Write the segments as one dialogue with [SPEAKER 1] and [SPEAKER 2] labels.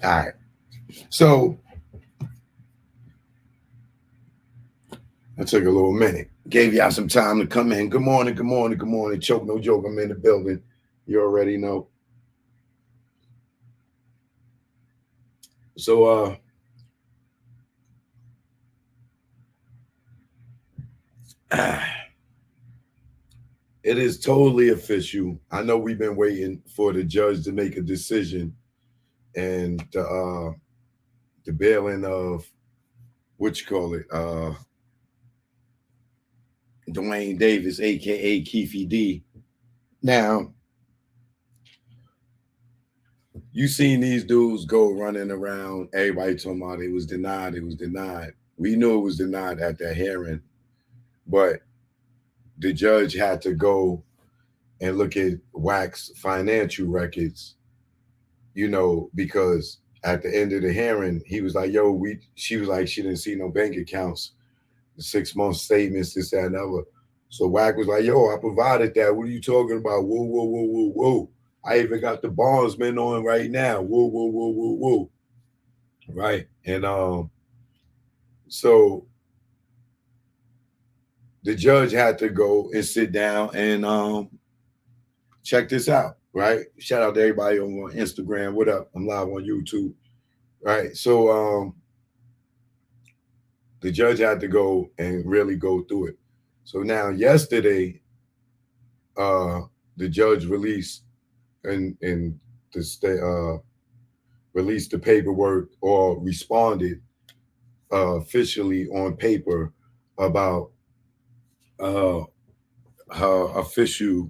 [SPEAKER 1] All right. So I took a little minute. Gave y'all some time to come in. Good morning, good morning, good morning. Choke, no joke. I'm in the building. You already know. So it is totally official. I know we've been waiting for the judge to make a decision and the bailing of what you call it, Dwayne Davis, aka Keefe D. Now, you seen these dudes go running around, everybody talking about it was denied, it was denied. We knew it was denied at that hearing, but the judge had to go and look at Wack's financial records, because at the end of the hearing, he was like, yo, she was like, she didn't see no bank accounts, the 6 month statements, this, that, and other. So Wack was like, yo, I provided that. What are you talking about? Whoa, whoa, whoa, whoa, whoa. I even got the bondsman on right now. Whoa, whoa, whoa, whoa, whoa. Right. And so the judge had to go and sit down and check this out. Right. Shout out to everybody on Instagram. What up? I'm live on YouTube. Right. So the judge had to go and really go through it. So now yesterday, uh the judge released and the state released the paperwork or responded officially on paper about uh her official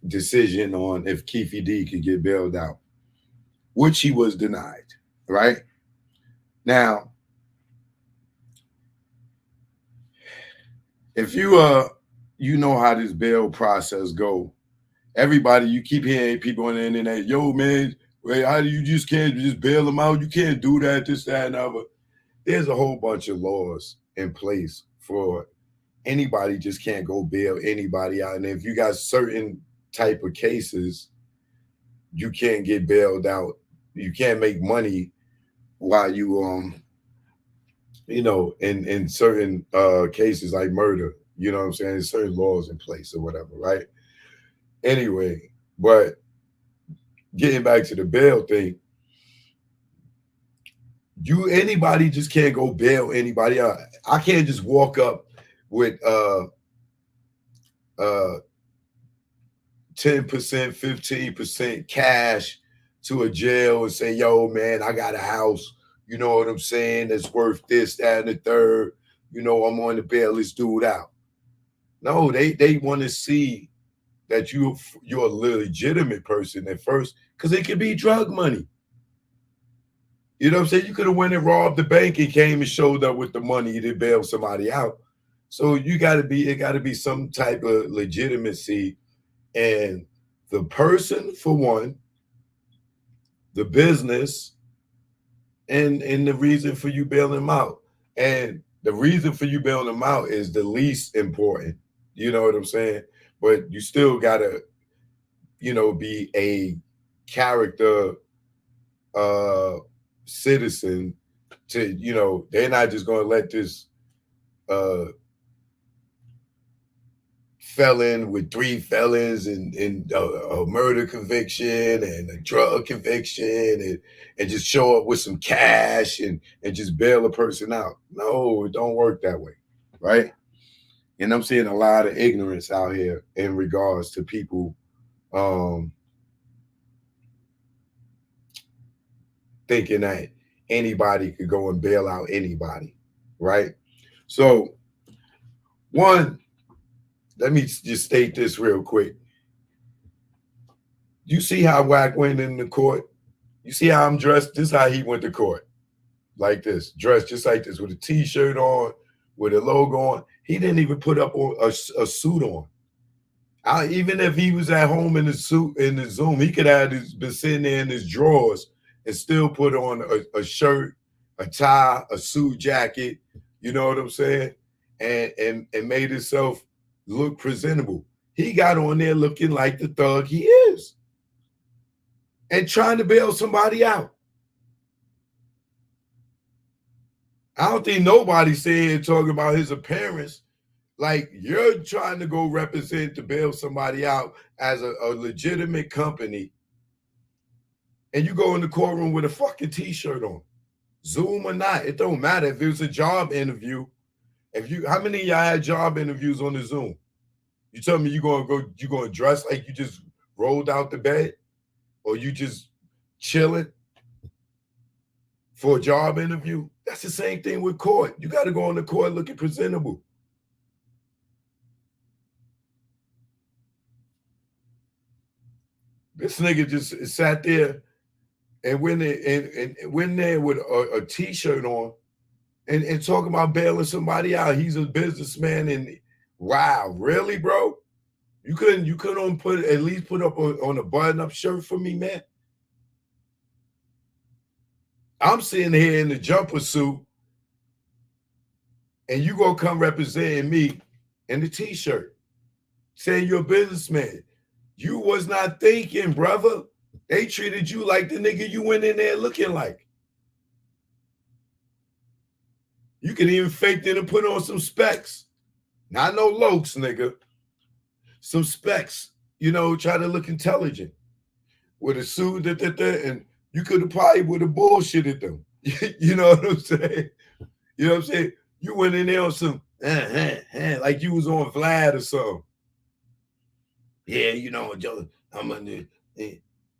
[SPEAKER 1] decision on if Keefe D could get bailed out, which he was denied. Right now, if you know how this bail process go. Everybody, you keep hearing people on the internet, yo man, wait, how do you just can't just bail them out? You can't do that, this, that, and other. There's a whole bunch of laws in place for anybody just can't go bail anybody out. And if you got certain type of cases, you can't get bailed out. You can't make money while you in certain cases like murder. You know what I'm saying? There's certain laws in place or whatever, right? Anyway, but getting back to the bail thing, anybody just can't go bail anybody out. I can't just walk up with 10%, 15% cash to a jail and say, yo, man, I got a house, you know what I'm saying, that's worth this, that, and the third. I'm on the bail, let's do it out. No, they want to see that you're a legitimate person at first, because it could be drug money. You know what I'm saying? You could have went and robbed the bank and came and showed up with the money to bail somebody out. So it got to be some type of legitimacy. And the person, for one, the business, and the reason for you bailing them out. And the reason for you bailing them out is the least important. You know what I'm saying? But you still gotta, be a character uh citizen to, they're not just gonna let this uh felon with three felons and a murder conviction and a drug conviction and just show up with some cash and just bail a person out. No, it don't work that way, right? And I'm seeing a lot of ignorance out here in regards to people um, thinking that anybody could go and bail out anybody, right? So, one, let me just state this real quick. You see how Wack went into court? You see how I'm dressed? This is how he went to court. Like this, dressed just like this, with a t-shirt on, with a logo on. He didn't even put up a suit on. Even if he was at home in the suit in the Zoom, he could have been sitting there in his drawers and still put on a shirt, a tie, a suit jacket. You know what I'm saying? And made himself look presentable. He got on there looking like the thug he is, and trying to bail somebody out. I don't think nobody's sitting here talking about his appearance. Like, you're trying to go represent to bail somebody out as a legitimate company, and you go in the courtroom with a fucking t-shirt on. Zoom or not, it don't matter. If it was a job interview, how many of y'all had job interviews on the Zoom? You tell me you gonna dress like you just rolled out the bed, or you just chilling for a job interview? That's the same thing with court. You got to go on the court looking presentable. This nigga just sat there and went there with a t-shirt on and talking about bailing somebody out. He's a businessman, and wow, really, bro? You couldn't put at least put up on a button-up shirt for me, man? I'm sitting here in the jumper suit, and you gonna come representing me in the t-shirt, saying you're a businessman. You was not thinking, brother. They treated you like the nigga you went in there looking like. You can even fake it and put on some specs. Not no lokes, nigga. Some specs, try to look intelligent. With a suit, and you could have probably would have bullshitted them. You know what I'm saying? You know what I'm saying? You went in there on some, like you was on Vlad or something. Yeah,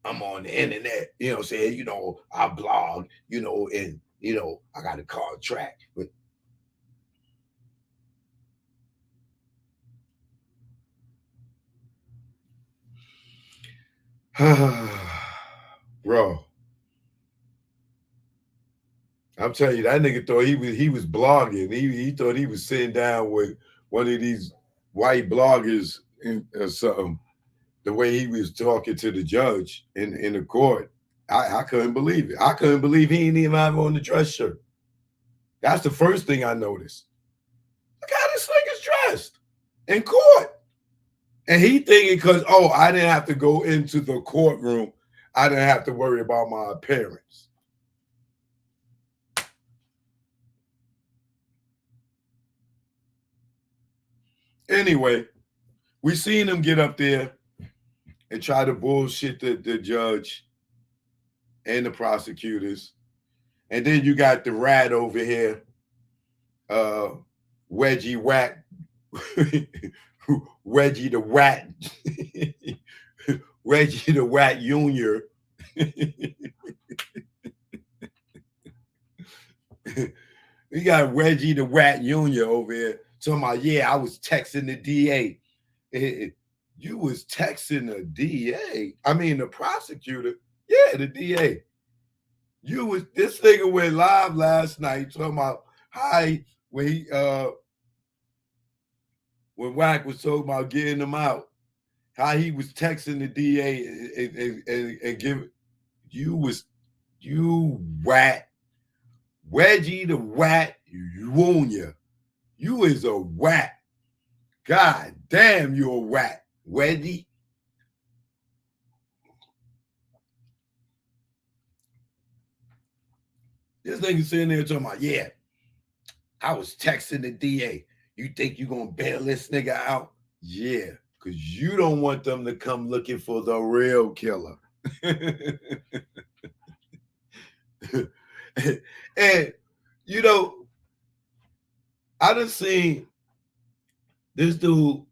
[SPEAKER 1] I'm on the internet, what I'm saying? I blog, and I got a contract. But bro, I'm telling you, that nigga thought he was blogging. He thought he was sitting down with one of these white bloggers or something. The way he was talking to the judge in the court, I couldn't believe it. I couldn't believe he didn't even have on the dress shirt. That's the first thing I noticed. Look how this nigga's dressed in court. And he thinking because, I didn't have to go into the courtroom, I didn't have to worry about my appearance. Anyway, we seen him get up there and try to bullshit the judge and the prosecutors. And then you got the rat over here, Wedgie Wack, Reggie the Rat, Reggie the Rat Jr. We got Reggie the Rat Jr. over here talking about, yeah, I was texting the DA. You was texting the DA? I mean, the prosecutor? Yeah, the DA. This nigga went live last night talking about when Wack was talking about getting him out, how he was texting the DA and giving you rat, Wedgie the Rat Junior. You is a rat. God damn, you a rat, Wedgie. This nigga sitting there talking about, yeah, I was texting the DA. You think you gonna bail this nigga out? Yeah, because you don't want them to come looking for the real killer. And I done seen this dude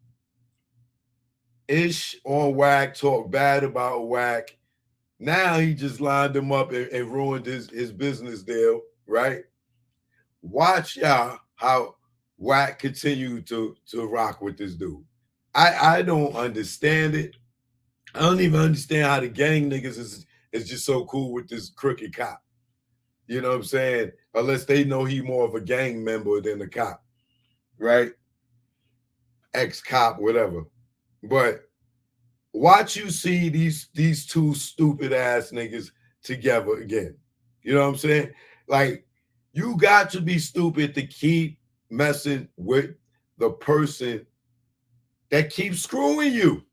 [SPEAKER 1] Ish on Wack talk bad about Wack. Now he just lined him up and ruined his business deal, right? Watch y'all how Wack continue to rock with this dude. I don't understand it. I don't even understand how the gang niggas is just so cool with this crooked cop. You know what I'm saying? Unless they know he more of a gang member than a cop, right? Ex-cop, whatever. But watch you see these two stupid ass niggas together again. You know what I'm saying? Like, you got to be stupid to keep messing with the person that keeps screwing you.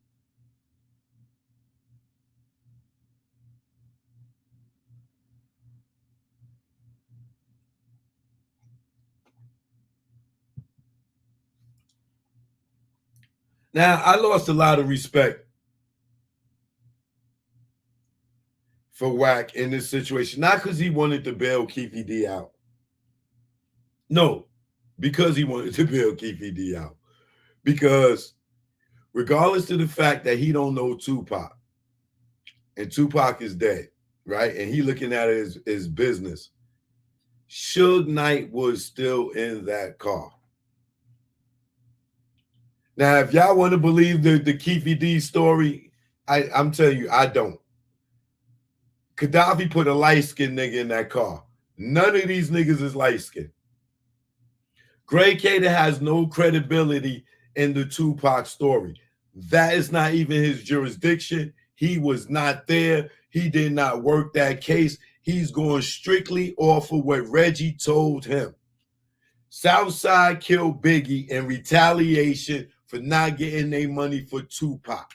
[SPEAKER 1] Now, I lost a lot of respect for Wack in this situation, not because he wanted to bail Keefe D out. No, because he wanted to bail Keefe D out. Because regardless of the fact that he don't know Tupac, and Tupac is dead, right? And he looking at it as business. Suge Knight was still in that car. Now, if y'all want to believe the Keefe D story, I'm telling you, I don't. Gaddafi put a light-skinned nigga in that car. None of these niggas is light-skinned. Gray Cater has no credibility in the Tupac story. That is not even his jurisdiction. He was not there. He did not work that case. He's going strictly off of what Reggie told him. Southside killed Biggie in retaliation for not getting their money for Tupac.